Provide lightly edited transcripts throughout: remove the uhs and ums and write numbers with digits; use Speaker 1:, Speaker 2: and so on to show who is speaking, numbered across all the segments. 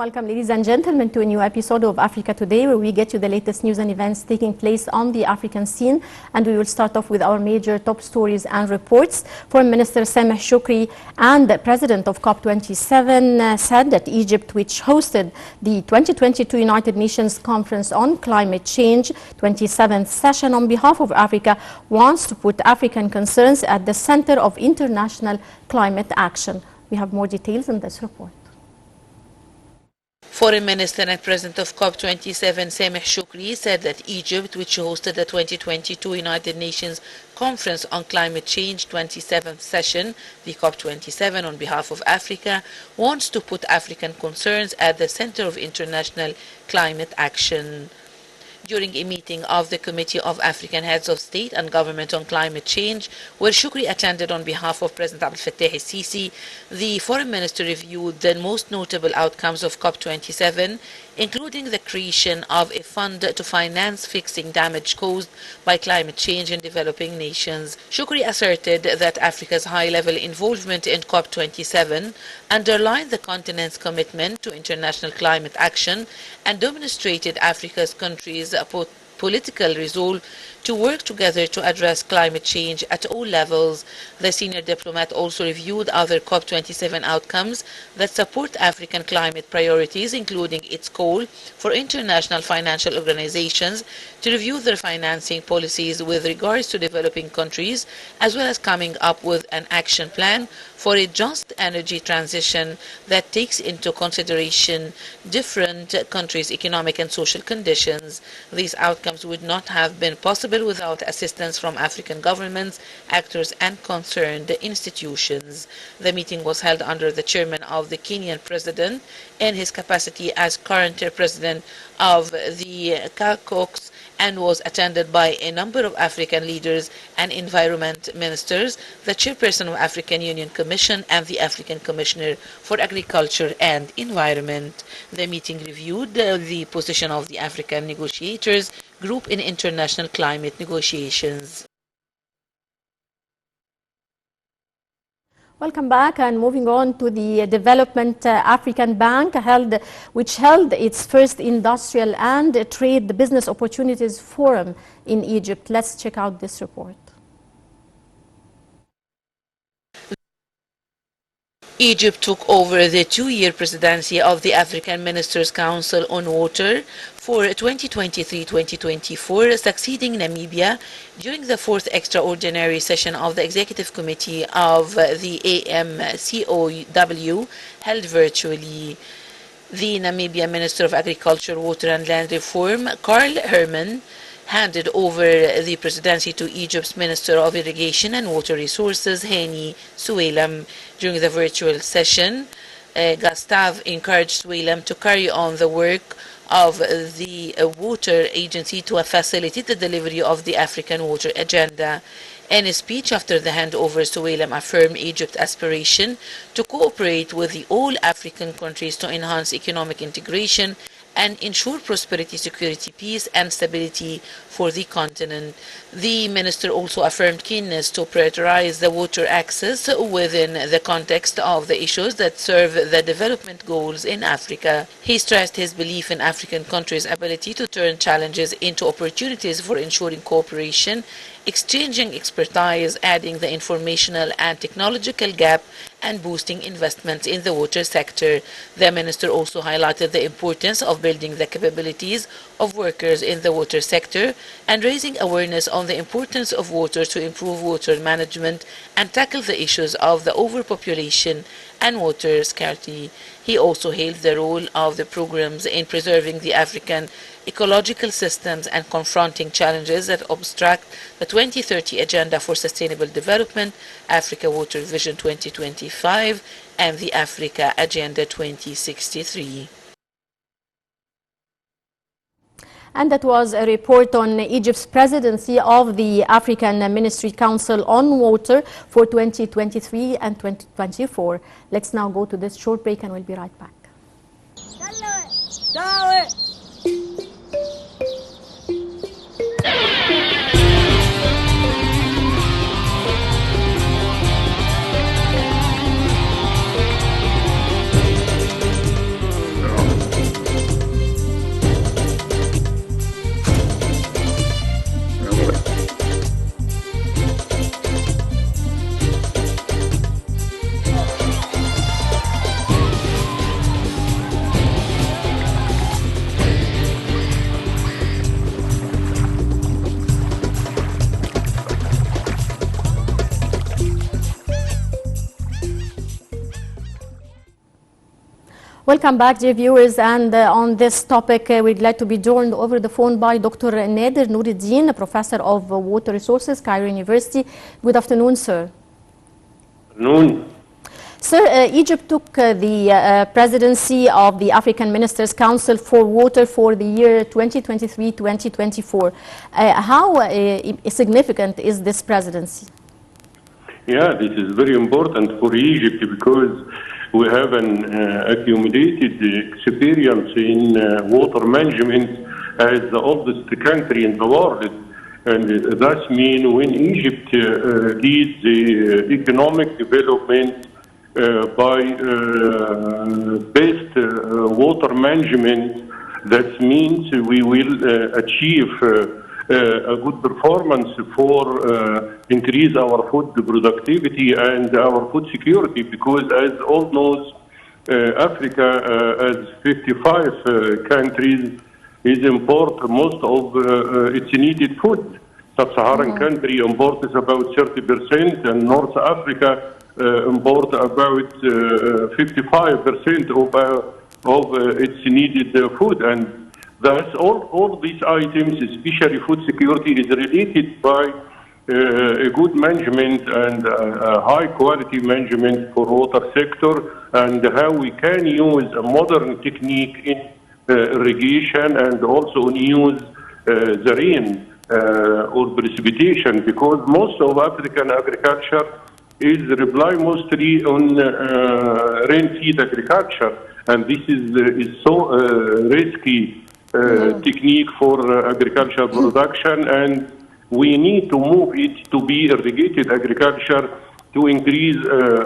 Speaker 1: welcome, ladies and gentlemen, to a new episode of Africa Today, where we get you the latest news and events taking place on the African scene. And we will start off with our major top stories and reports. Foreign Minister Sameh Shoukry and the President of COP27 said that Egypt, which hosted the 2022 United Nations Conference on Climate Change 27th session on behalf of Africa, wants to put African concerns at the center of international climate action. We have more details in this report.
Speaker 2: Foreign Minister and President of COP27 Sameh Shoukry said that Egypt, which hosted the 2022 United Nations Conference on Climate Change 27th session, the COP27 on behalf of Africa, wants to put African concerns at the center of international climate action. During a meeting of the Committee of African Heads of State and Government on Climate Change, where Shoukry attended on behalf of President Abdel Fattah el-Sisi, the Foreign Minister reviewed the most notable outcomes of COP27, including the creation of a fund to finance fixing damage caused by climate change in developing nations. Shoukry asserted that Africa's high-level involvement in COP27 underlined the continent's commitment to international climate action and demonstrated Africa's countries' political resolve to work together to address climate change at all levels. The senior diplomat also reviewed other COP27 outcomes that support African climate priorities, including its call for international financial organizations to review their financing policies with regards to developing countries, as well as coming up with an action plan for a just energy transition that takes into consideration different countries' economic and social conditions. These outcomes would not have been possible without assistance from African governments, actors, and concerned institutions. The meeting was held under the chairman of the Kenyan president in his capacity as current president of the CACOX, and was attended by a number of African leaders and environment ministers, the chairperson of African Union Commission, and the African Commissioner for Agriculture and Environment. The meeting reviewed the position of the African negotiators group in international climate negotiations.
Speaker 1: Welcome back, and moving on to the Development African Bank, which held its first Industrial and Trade Business Opportunities Forum in Egypt. Let's check out this report.
Speaker 2: Egypt took over the two-year presidency of the African Ministers' Council on Water for 2023-2024, succeeding Namibia during the fourth extraordinary session of the Executive Committee of the AMCOW held virtually. The Namibia Minister of Agriculture, Water and Land Reform, Karl Herman, handed over the presidency to Egypt's Minister of Irrigation and Water Resources, Hani Suelam. During the virtual session, Gustave encouraged Suelam to carry on the work of the water agency to facilitate the delivery of the African water agenda. In a speech after the handover, Suelam affirmed Egypt's aspiration to cooperate with the all African countries to enhance economic integration and ensure prosperity, security, peace, and stability for the continent. The minister also affirmed keenness to prioritize the water access within the context of the issues that serve the development goals in Africa. He stressed his belief in African countries' ability to turn challenges into opportunities for ensuring cooperation, exchanging expertise, adding the informational and technological gap, and boosting investments in the water sector. The minister also highlighted the importance of building the capabilities of workers in the water sector and raising awareness on the importance of water to improve water management and tackle the issues of the overpopulation and water scarcity. He also hailed the role of the programs in preserving the African ecological systems and confronting challenges that obstruct the 2030 Agenda for Sustainable Development, Africa Water Vision 2025, and the Africa Agenda 2063.
Speaker 1: And that was a report on Egypt's presidency of the African Ministry Council on Water for 2023 and 2024. Let's now go to this short break and we'll be right back. Welcome back, dear viewers. And on this topic, we're glad to be joined over the phone by Dr. Nader Noureddin, a professor of water resources, Cairo University. Good afternoon, sir.
Speaker 3: Afternoon.
Speaker 1: Sir, Egypt took the presidency of the African Ministers' Council for Water for the year 2023-2024. How significant is this presidency?
Speaker 3: Yeah, this is very important for Egypt because we have an accumulated experience in water management as the oldest country in the world. And that means when Egypt leads the economic development by best water management, that means we will achieve a good performance for increase our food productivity and our food security, because as all knows, Africa as 55 countries is import most of its needed food. Sub-Saharan country imports about 30%, and North Africa import about 55% of its needed food. And thus, all these items, especially food security, is related by a good management and high quality management for water sector, and how we can use a modern technique in irrigation and also use the rain or precipitation, because most of African agriculture is rely mostly on rain-fed agriculture, and this is so risky technique for agricultural production, and we need to move it to be irrigated agriculture to increase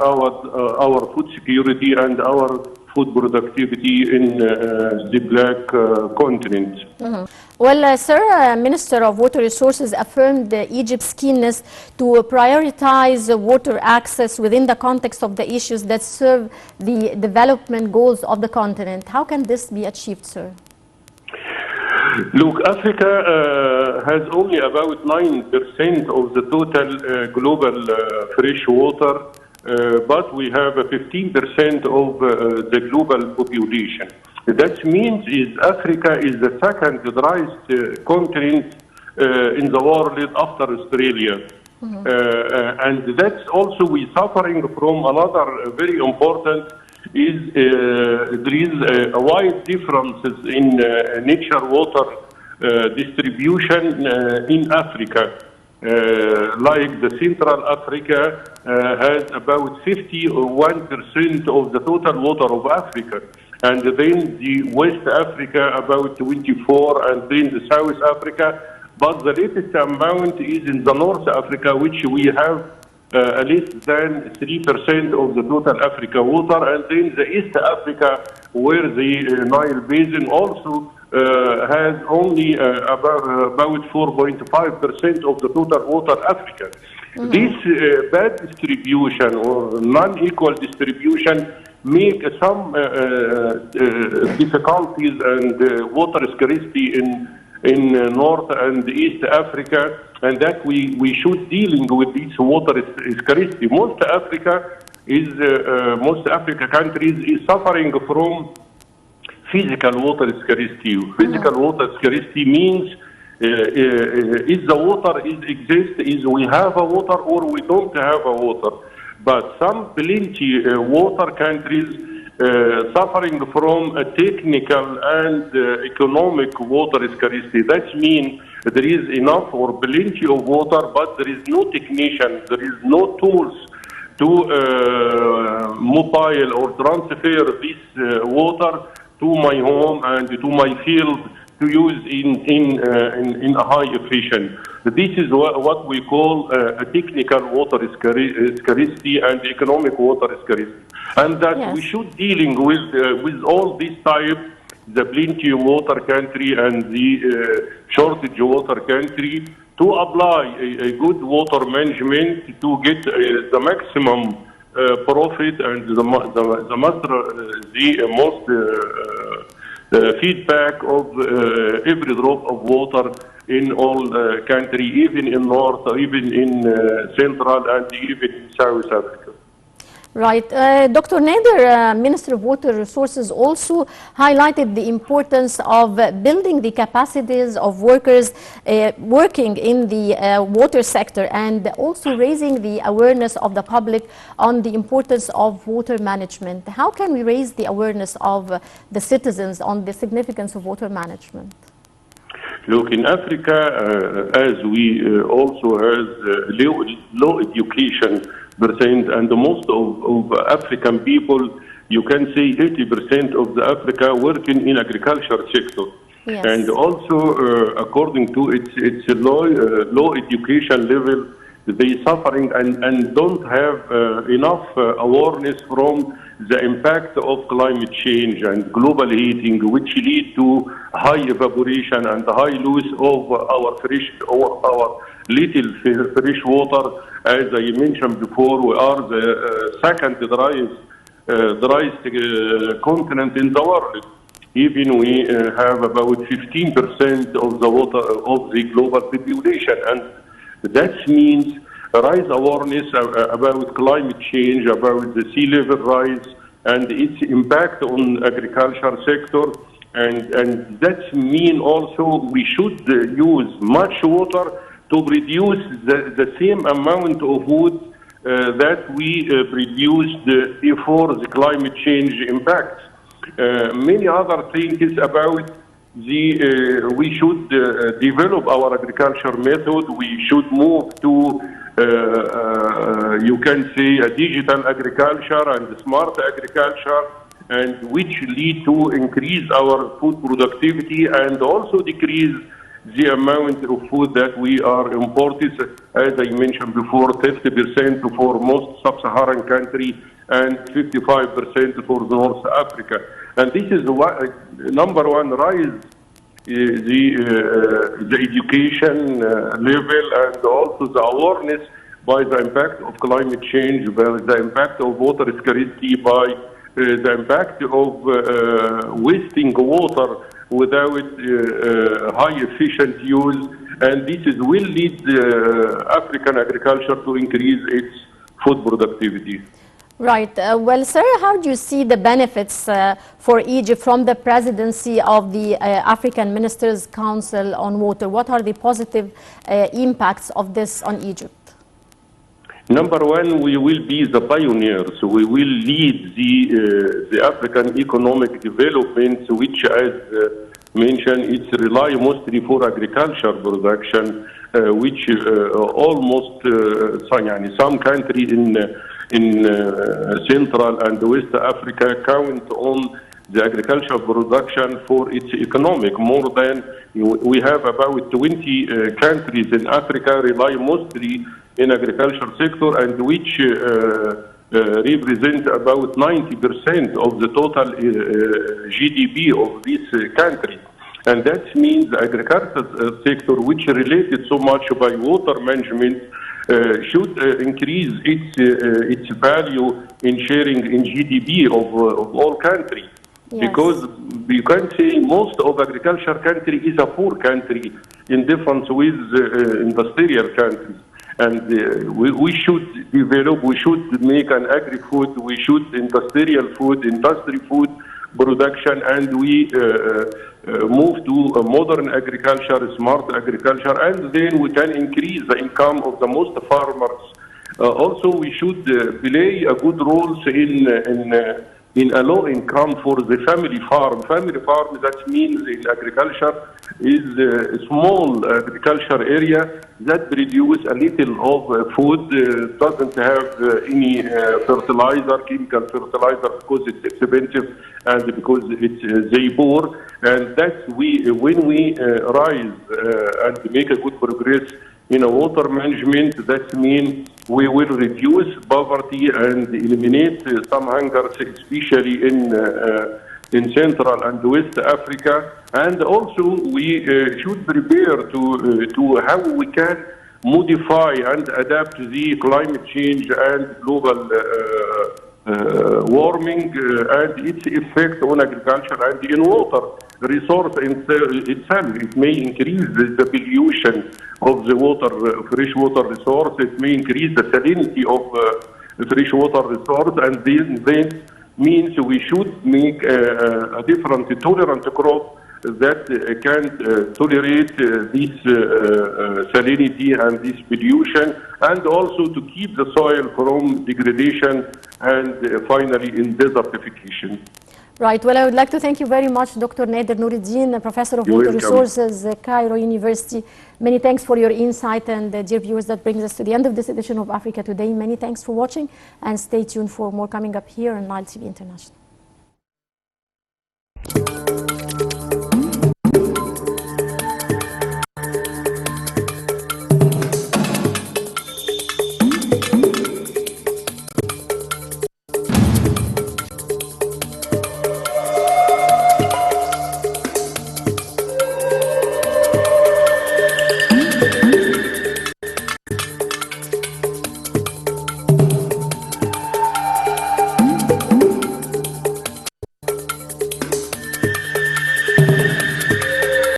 Speaker 3: our food security and our food productivity in the Black continent.
Speaker 1: Well, sir, Minister of Water Resources affirmed Egypt's keenness to prioritize water access within the context of the issues that serve the development goals of the continent. How can this be achieved, sir?
Speaker 3: Look, Africa has only about 9% of the total global fresh water, but we have 15% of the global population. That means Africa is the second driest continent in the world after Australia. And that's also we suffering from another very important is there is a wide differences in nature water distribution in Africa. Like the Central Africa has about 51% of the total water of Africa, and then the West Africa about 24%, and then the South Africa. But the latest amount is in the North Africa, which we have less than 3% of the total Africa water, and then the East Africa, where the Nile Basin also has only about 4.5% of the total water Africa. This bad distribution or non-equal distribution make some difficulties and water scarcity in North and East Africa, and that we should dealing with this water scarcity. Most Africa countries is suffering from physical water scarcity. Physical water scarcity means is the water exists, is we have a water or we don't have a water. But some plenty water countries suffering from a technical and economic water scarcity. That means there is enough or plenty of water, but there is no technician, there is no tools to mobile or transfer this water to my home and to my field to use in a high efficient. This is what we call a technical water scarcity and economic water scarcity, and that we should dealing with all these type, the plenty water country and the shortage water country, to apply a good water management to get the maximum profit and the most feedback of every drop of water in all country, even in North, even in Central, and even in South Africa.
Speaker 1: Right. Dr. Nader, Minister of Water Resources, also highlighted the importance of building the capacities of workers working in the water sector, and also raising the awareness of the public on the importance of water management. How can we raise the awareness of the citizens on the significance of water management?
Speaker 3: Look, in Africa, as we also has low education percent, and most of African people, you can say 80% of the Africa working in agriculture sector.
Speaker 1: Yes.
Speaker 3: And also, according to its low education level, they suffering and don't have enough awareness from the impact of climate change and global heating, which lead to high evaporation and high loss of our little fresh water. As I mentioned before, we are the second driest continent in the world. Even we have about 15% of the water of the global population, and that means raise awareness about climate change, about the sea level rise and its impact on agriculture sector, and that means also we should use much water to produce the same amount of wood that we produced before the climate change impact. Many other things about we should develop our agriculture method. We should move to you can say a digital agriculture and smart agriculture, and which lead to increase our food productivity and also decrease the amount of food that we are importing. As I mentioned before, 30% for most sub-Saharan country and 55% for North Africa. And this is number one, rise the education level and also the awareness by the impact of climate change, by the impact of water scarcity, by the impact of wasting water without high efficient use, and this will lead African agriculture to increase its food productivity.
Speaker 1: Right. Well, sir, how do you see the benefits for Egypt from the presidency of the African Ministers' Council on Water? What are the positive impacts of this on Egypt?
Speaker 3: Number one, we will be the pioneers. We will lead the African economic development, which, as mentioned, it's rely mostly for agriculture production, which almost some countries in Central and West Africa count on the agricultural production for its economic. More than we have about 20 countries in Africa rely mostly in agriculture sector, and which represent about 90% of the total GDP of this country. And that means the agriculture sector, which related so much by water management, should increase its value in sharing in GDP of all countries. Yes. Because you can say most of agriculture country is a poor country in difference with industrial countries. And we should develop, we should make an agri-food, we should industry food production, and we move to a modern agriculture, smart agriculture, and then we can increase the income of the most farmers. Also, we should play a good role in a low income for the family farm. Family farm, that means in agriculture is a small agriculture area that produce a little of food, doesn't have any fertilizer, chemical fertilizer, because it's expensive and because it's they poor. And that's when we rise and make a good progress in a water management, that means we will reduce poverty and eliminate some hunger, especially in Central and West Africa. And also we should prepare to how we can modify and adapt to the climate change and global warming and its effect on agriculture and in water resource itself. It may increase the pollution of the water, fresh water resource. It may increase the salinity of freshwater resource, and this means we should make a different tolerant crop that can tolerate this salinity and this pollution, and also to keep the soil from degradation and finally in desertification.
Speaker 1: Right. Well, I would like to thank you very much, Dr. Nader Noureddin, Professor of Water Resources, Cairo University. Many thanks for your insight, and dear viewers, that brings us to the end of this edition of Africa Today. Many thanks for watching, and stay tuned for more coming up here on Nile TV International.